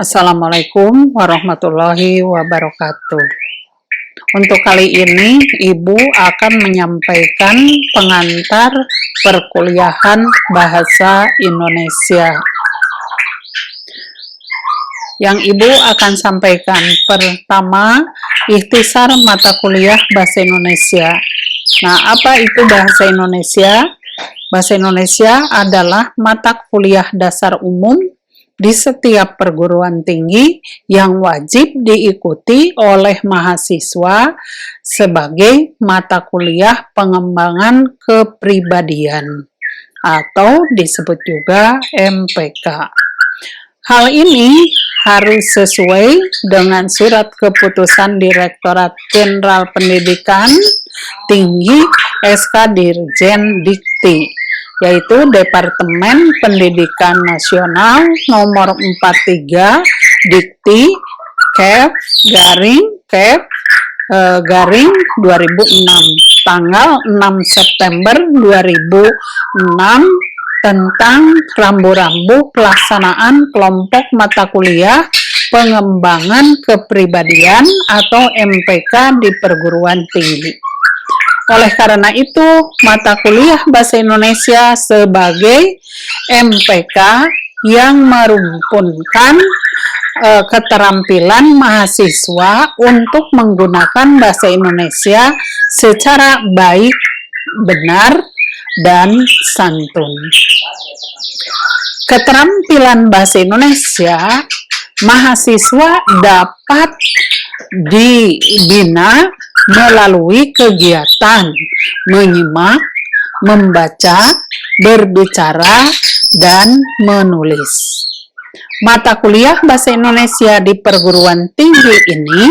Assalamualaikum warahmatullahi wabarakatuh. Untuk kali ini, Ibu akan menyampaikan pengantar perkuliahan Bahasa Indonesia. Yang Ibu akan sampaikan pertama, ikhtisar mata kuliah Bahasa Indonesia. Nah, apa itu Bahasa Indonesia? Bahasa Indonesia adalah mata kuliah dasar umum di setiap perguruan tinggi yang wajib diikuti oleh mahasiswa sebagai mata kuliah pengembangan kepribadian atau disebut juga MPK. Hal ini harus sesuai dengan surat keputusan Direktorat Jenderal Pendidikan Tinggi SK Dirjen Dikti, yaitu Departemen Pendidikan Nasional nomor 43 Dikti Garing 2006 tanggal 6 September 2006 tentang rambu-rambu pelaksanaan kelompok mata kuliah pengembangan kepribadian atau MPK di perguruan tinggi. Oleh karena itu, mata kuliah Bahasa Indonesia sebagai MPK yang merumpunkan keterampilan mahasiswa untuk menggunakan bahasa Indonesia secara baik, benar, dan santun. Keterampilan bahasa Indonesia mahasiswa dapat dibina melalui kegiatan menyimak, membaca, berbicara, dan menulis. Mata kuliah Bahasa Indonesia di perguruan tinggi ini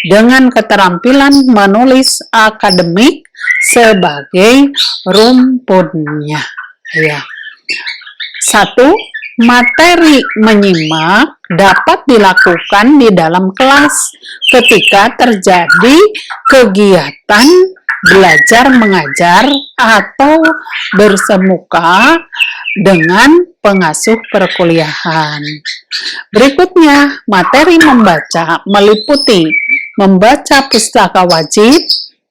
dengan keterampilan menulis akademik sebagai rumpunnya. Ya. 1. Materi menyimak dapat dilakukan di dalam kelas ketika terjadi kegiatan belajar mengajar atau bersemuka dengan pengasuh perkuliahan. Berikutnya, materi membaca meliputi membaca pustaka wajib,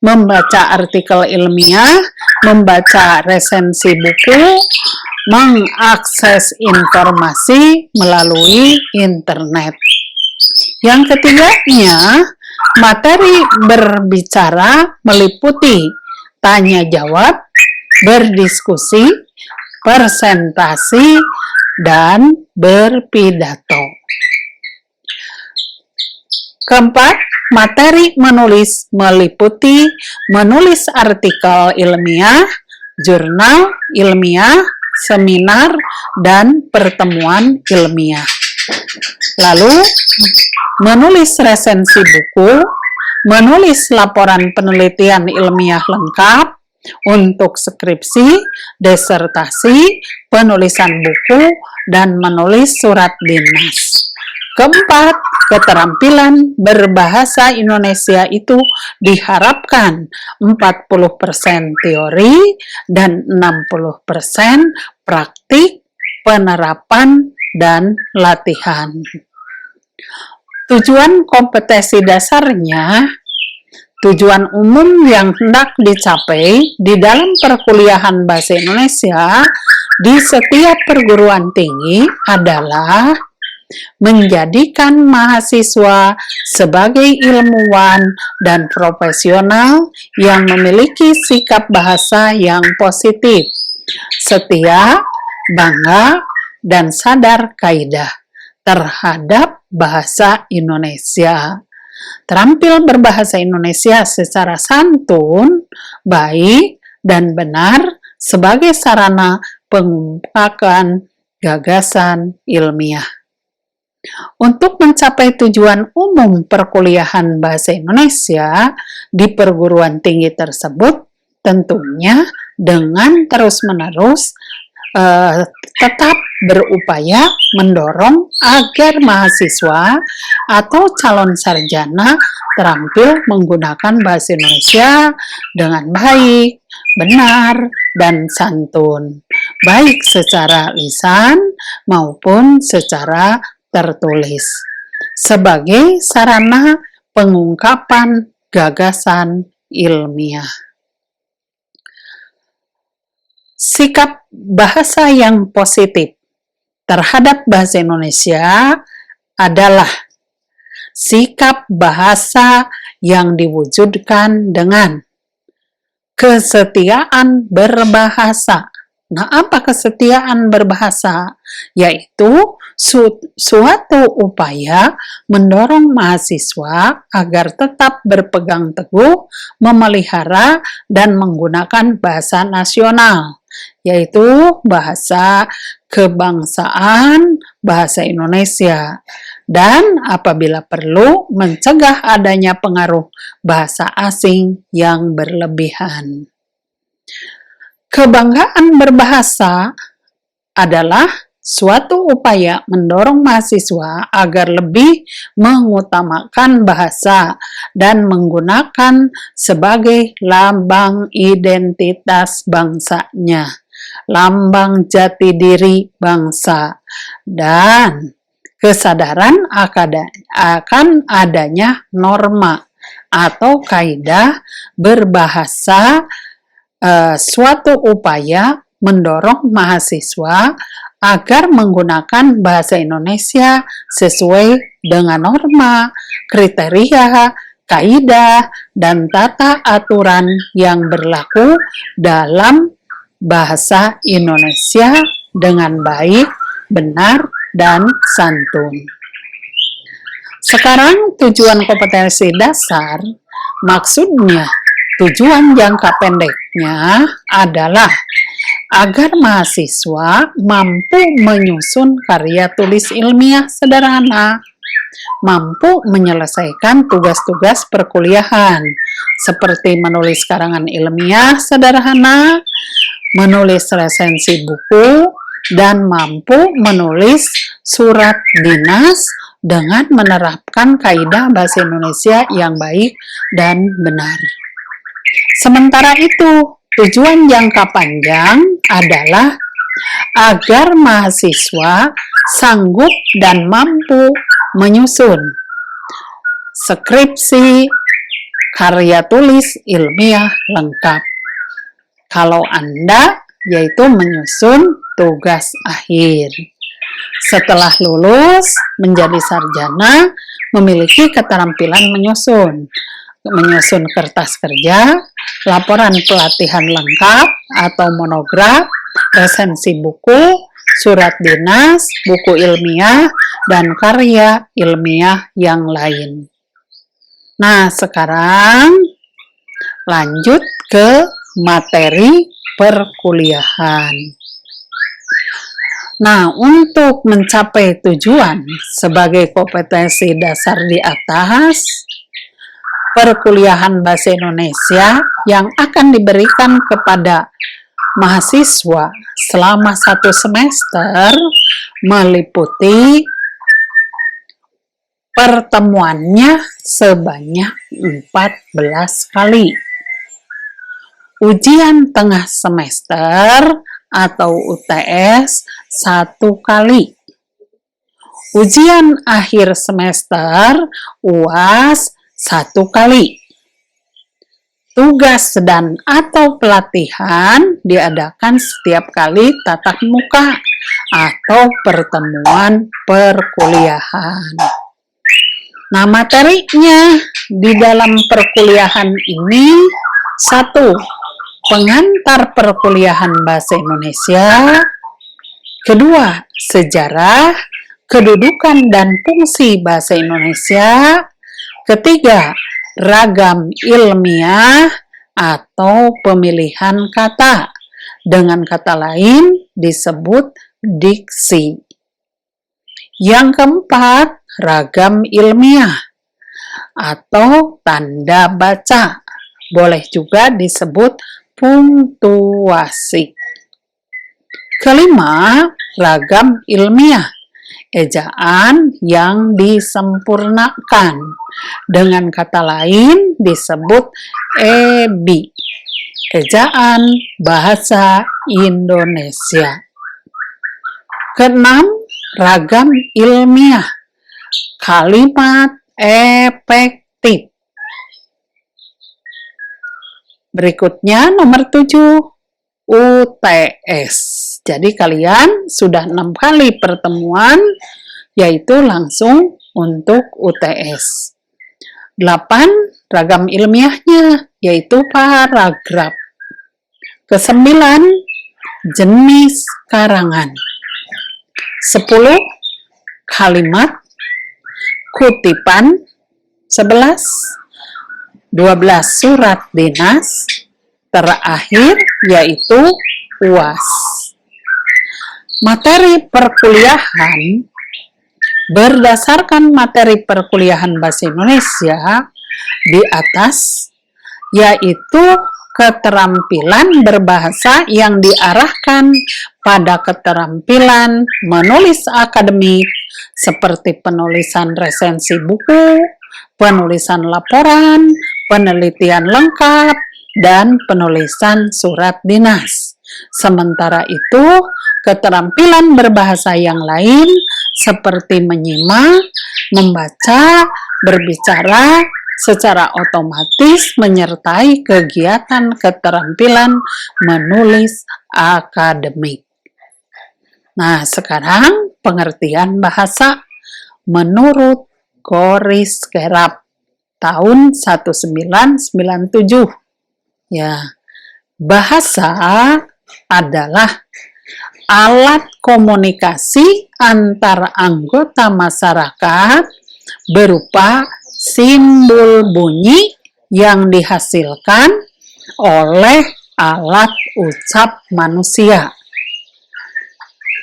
membaca artikel ilmiah, membaca resensi buku, mengakses informasi melalui internet. Yang ketiganya, materi berbicara meliputi tanya jawab, berdiskusi, presentasi, dan berpidato. Keempat, materi menulis meliputi menulis artikel ilmiah, jurnal ilmiah, seminar, dan pertemuan ilmiah. Lalu, menulis resensi buku, menulis laporan penelitian ilmiah lengkap untuk skripsi, disertasi, penulisan buku, dan menulis surat dinas. Keempat, keterampilan berbahasa Indonesia itu diharapkan 40% teori dan 60% praktik, penerapan, dan latihan. Tujuan kompetensi dasarnya, tujuan umum yang hendak dicapai di dalam perkuliahan Bahasa Indonesia di setiap perguruan tinggi adalah menjadikan mahasiswa sebagai ilmuwan dan profesional yang memiliki sikap bahasa yang positif, setia, bangga, dan sadar kaidah terhadap bahasa Indonesia. Terampil berbahasa Indonesia secara santun, baik, dan benar sebagai sarana pengungkapan gagasan ilmiah. Untuk mencapai tujuan umum perkuliahan Bahasa Indonesia di perguruan tinggi tersebut, tentunya dengan terus-menerus tetap berupaya mendorong agar mahasiswa atau calon sarjana terampil menggunakan bahasa Indonesia dengan baik, benar, dan santun, baik secara lisan maupun secara tertulis sebagai sarana pengungkapan gagasan ilmiah. Sikap bahasa yang positif terhadap bahasa Indonesia adalah sikap bahasa yang diwujudkan dengan kesetiaan berbahasa. Nah, apa kesetiaan berbahasa? Yaitu suatu upaya mendorong mahasiswa agar tetap berpegang teguh, memelihara, dan menggunakan bahasa nasional, yaitu bahasa kebangsaan, bahasa Indonesia, dan apabila perlu mencegah adanya pengaruh bahasa asing yang berlebihan. Kebanggaan berbahasa adalah suatu upaya mendorong mahasiswa agar lebih mengutamakan bahasa dan menggunakan sebagai lambang identitas bangsanya, lambang jati diri bangsa, dan kesadaran akan adanya norma atau kaidah berbahasa, suatu upaya mendorong mahasiswa agar menggunakan bahasa Indonesia sesuai dengan norma, kriteria, kaidah, dan tata aturan yang berlaku dalam bahasa Indonesia dengan baik, benar, dan santun. Sekarang tujuan kompetensi dasar, maksudnya tujuan jangka pendeknya adalah agar mahasiswa mampu menyusun karya tulis ilmiah sederhana, mampu menyelesaikan tugas-tugas perkuliahan, seperti menulis karangan ilmiah sederhana, menulis resensi buku, dan mampu menulis surat dinas dengan menerapkan kaidah bahasa Indonesia yang baik dan benar. Sementara itu, tujuan jangka panjang adalah agar mahasiswa sanggup dan mampu menyusun skripsi karya tulis ilmiah lengkap. Kalau Anda, yaitu menyusun tugas akhir. Setelah lulus menjadi sarjana, memiliki keterampilan menyusun kertas kerja, laporan pelatihan lengkap atau monograf, resensi buku, surat dinas, buku ilmiah, dan karya ilmiah yang lain. Nah, sekarang lanjut ke materi perkuliahan. Nah, untuk mencapai tujuan sebagai kompetensi dasar di atas, perkuliahan bahasa Indonesia yang akan diberikan kepada mahasiswa selama 1 semester meliputi pertemuannya sebanyak 14 kali, ujian tengah semester atau UTS 1 kali, ujian akhir semester UAS 1 kali. Tugas dan atau pelatihan diadakan setiap kali tatap muka atau pertemuan perkuliahan. Nah, materinya di dalam perkuliahan ini: 1. Pengantar perkuliahan bahasa Indonesia. 2. Sejarah, kedudukan dan fungsi bahasa Indonesia. 3. Ragam ilmiah atau pemilihan kata. Dengan kata lain disebut diksi. Yang 4. Ragam ilmiah atau tanda baca. Boleh juga disebut punktuasi. 5. Ragam ilmiah, ejaan yang disempurnakan. Dengan kata lain disebut EBI, ejaan bahasa Indonesia. 6. ragam ilmiah, kalimat efektif. Berikutnya nomor 7, UTS. Jadi kalian sudah 6 kali pertemuan, yaitu langsung untuk UTS. 8, ragam ilmiahnya, yaitu paragraf. Ke-9, jenis karangan. 10, kalimat, kutipan. 11, 12 surat dinas. Terakhir yaitu UAS. Materi perkuliahan berdasarkan materi perkuliahan Bahasa Indonesia di atas, yaitu keterampilan berbahasa yang diarahkan pada keterampilan menulis akademik seperti penulisan resensi buku, penulisan laporan, penelitian lengkap, dan penulisan surat dinas. Sementara itu, keterampilan berbahasa yang lain seperti menyimak, membaca, berbicara secara otomatis menyertai kegiatan keterampilan menulis akademik. Nah, sekarang pengertian bahasa menurut Goris Kerap tahun 1997. Ya, bahasa adalah alat komunikasi antar anggota masyarakat berupa simbol bunyi yang dihasilkan oleh alat ucap manusia.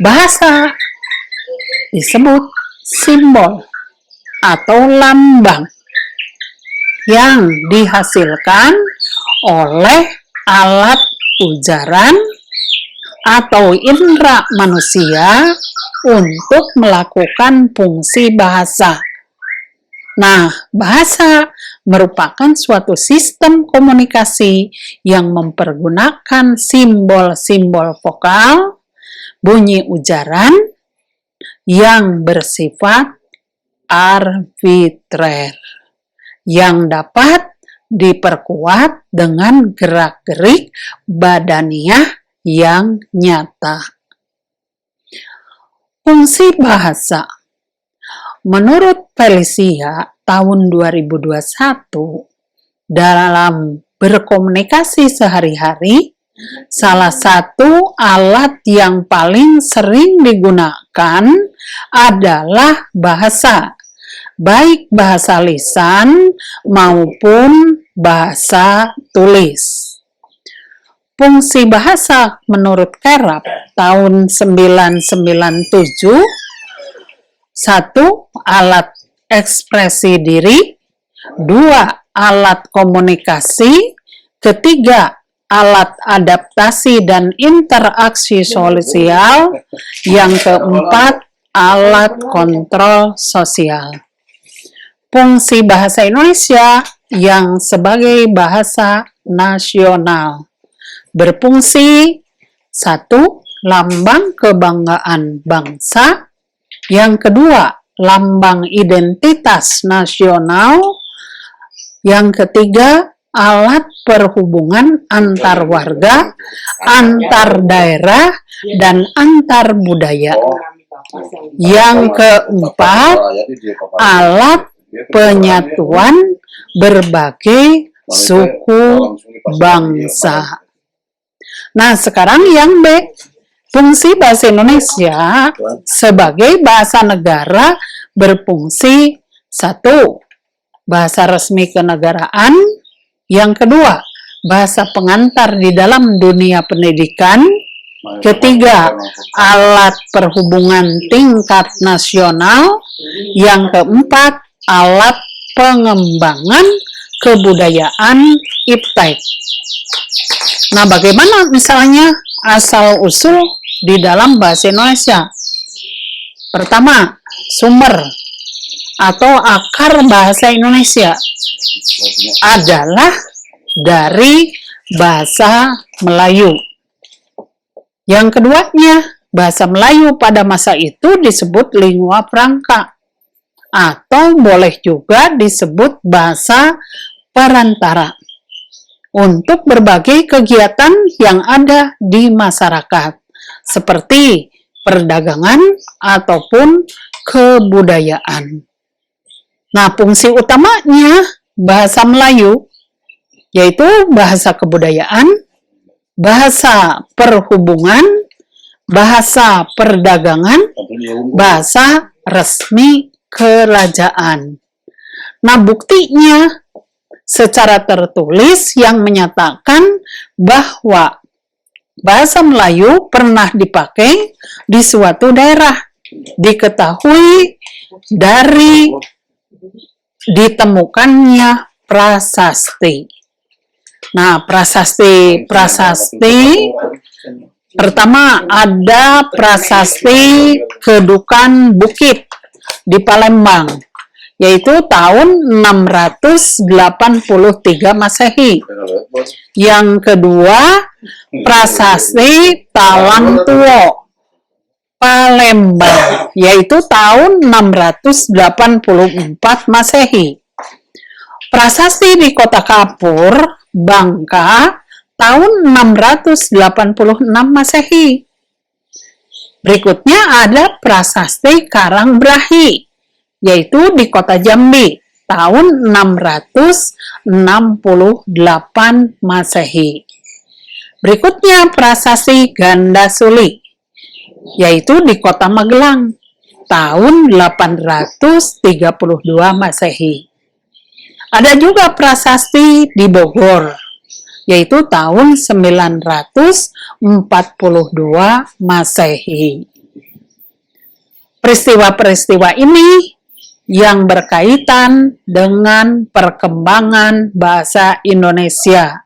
Bahasa disebut simbol atau lambang yang dihasilkan oleh alat ujaran atau indera manusia untuk melakukan fungsi bahasa. Nah, bahasa merupakan suatu sistem komunikasi yang mempergunakan simbol-simbol vokal, bunyi ujaran yang bersifat arbitrer, yang dapat diperkuat dengan gerak-gerik badaniah yang nyata. Fungsi bahasa. Menurut Felicia tahun 2021, dalam berkomunikasi sehari-hari, salah satu alat yang paling sering digunakan adalah bahasa, baik bahasa lisan maupun bahasa tulis. Fungsi bahasa menurut Kerap tahun 1997, 1. Alat ekspresi diri. 2. Alat komunikasi. 3. Alat adaptasi dan interaksi sosial. Yang 4. Alat kontrol sosial. Fungsi bahasa Indonesia yang sebagai bahasa nasional berfungsi 1. Lambang kebanggaan bangsa. Yang kedua, lambang identitas nasional. Yang ketiga, alat perhubungan antar warga, antar daerah, dan antar budaya. Yang keempat, alat penyatuan berbagai suku bangsa. Nah, sekarang yang B, fungsi bahasa Indonesia sebagai bahasa negara berfungsi 1. Bahasa resmi kenegaraan. Yang kedua, bahasa pengantar di dalam dunia pendidikan. Ketiga, alat perhubungan tingkat nasional. Yang keempat, alat pengembangan kebudayaan iptek. Nah, bagaimana misalnya asal-usul di dalam bahasa Indonesia? Pertama, sumber atau akar bahasa Indonesia adalah dari bahasa Melayu. Yang keduanya bahasa Melayu pada masa itu disebut lingua franca, atau boleh juga disebut bahasa perantara untuk berbagai kegiatan yang ada di masyarakat, seperti perdagangan ataupun kebudayaan. Nah, fungsi utamanya bahasa Melayu yaitu bahasa kebudayaan, bahasa perhubungan, bahasa perdagangan, bahasa resmi kerajaan. Nah, buktinya secara tertulis yang menyatakan bahwa bahasa Melayu pernah dipakai di suatu daerah diketahui dari ditemukannya prasasti. Nah, prasasti pertama ada prasasti Kedukan Bukit di Palembang, yaitu tahun 683 Masehi. Yang kedua, prasasti Talang Tuo Palembang, yaitu tahun 684 Masehi. Prasasti di Kota Kapur, Bangka, tahun 686 Masehi. Berikutnya ada prasasti Karangbrahi, yaitu di Kota Jambi, tahun 668 Masehi. Berikutnya prasasti Gandasuli, yaitu di Kota Magelang, tahun 832 Masehi. Ada juga prasasti di Bogor, yaitu tahun 942 Masehi. Peristiwa-peristiwa ini yang berkaitan dengan perkembangan bahasa Indonesia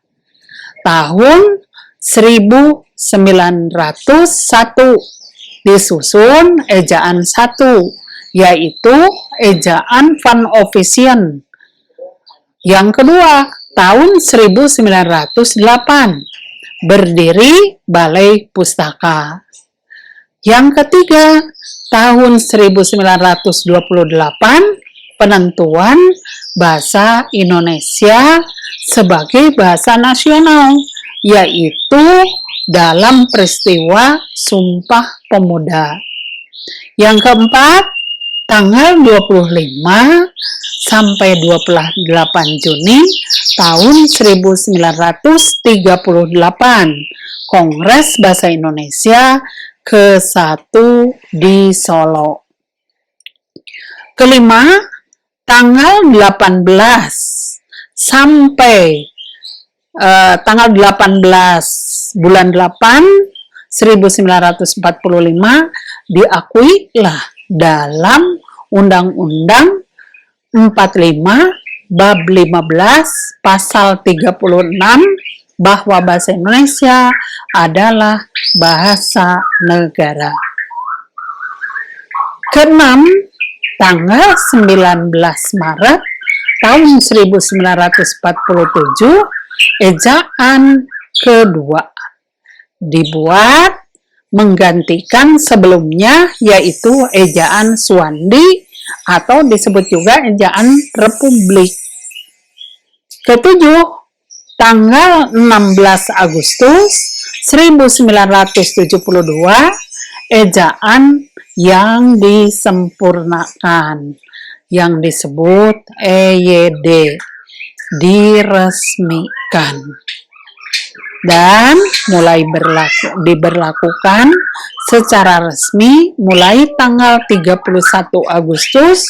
tahun 1901 disusun ejaan 1, yaitu ejaan Van Officien. Yang kedua, tahun 1908 berdiri Balai Pustaka. Yang ketiga, tahun 1928 penentuan bahasa Indonesia sebagai bahasa nasional, yaitu dalam peristiwa Sumpah Pemuda. Yang keempat, tanggal 25 sampai 28 Juni tahun 1938, Kongres Bahasa Indonesia ke-1 di Solo. Kelima, tanggal 18 sampai tanggal 18 bulan 8 1945 diakuilah dalam Undang-Undang 45 bab 15 pasal 36 bahwa bahasa Indonesia adalah bahasa negara. Keenam, tanggal 19 Maret tahun 1947 ejaan kedua dibuat menggantikan sebelumnya, yaitu ejaan Suwandi atau disebut juga ejaan Republik. Ketujuh, tanggal 16 Agustus 1972 ejaan yang disempurnakan yang disebut EYD diresmikan dan mulai diberlakukan secara resmi mulai tanggal 31 Agustus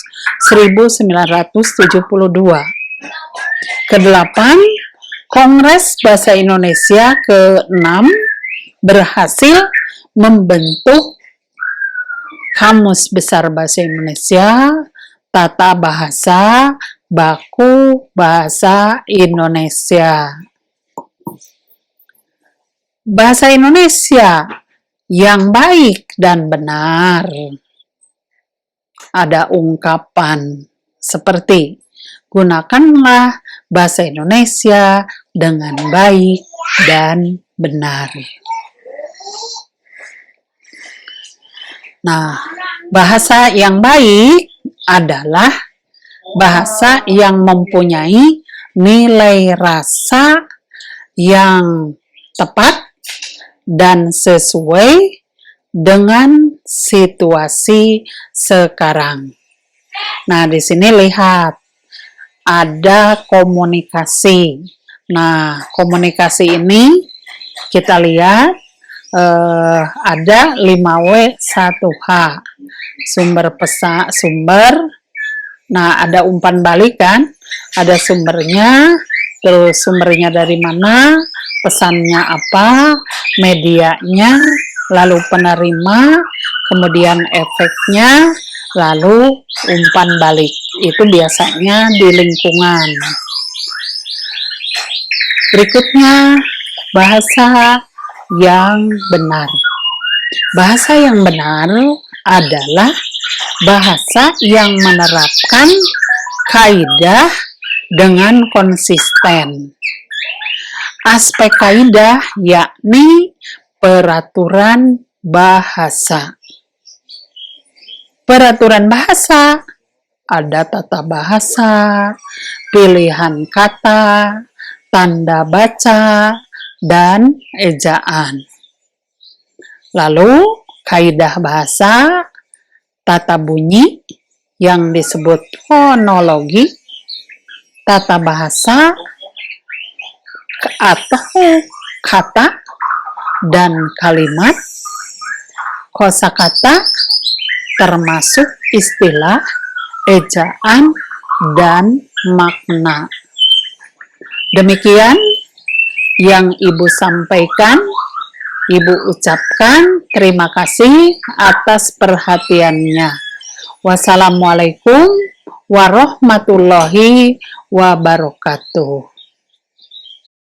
1972. Kedelapan, Kongres Bahasa Indonesia ke-6 berhasil membentuk Kamus Besar Bahasa Indonesia, Tata Bahasa, Baku Bahasa Indonesia. Bahasa Indonesia yang baik dan benar. Ada ungkapan seperti, gunakanlah bahasa Indonesia dengan baik dan benar. Nah, bahasa yang baik adalah bahasa yang mempunyai nilai rasa yang tepat dan sesuai dengan situasi sekarang. Nah, di sini lihat ada komunikasi. Nah, komunikasi ini kita lihat ada 5W1H. Sumber. Nah, ada umpan balik kan? Ada sumbernya, terus sumbernya dari mana, pesannya apa, medianya, lalu penerima, kemudian efeknya, lalu umpan balik. Itu biasanya di lingkungan. Berikutnya, bahasa yang benar. Bahasa yang benar adalah bahasa yang menerapkan kaidah dengan konsisten. Aspek kaidah yakni peraturan bahasa. Peraturan bahasa ada tata bahasa, pilihan kata, tanda baca, dan ejaan. Lalu, kaidah bahasa, tata bunyi yang disebut fonologi, tata bahasa atau kata dan kalimat, kosakata termasuk istilah, ejaan, dan makna. Demikian yang Ibu sampaikan, Ibu ucapkan terima kasih atas perhatiannya. Wassalamualaikum warahmatullahi wabarakatuh.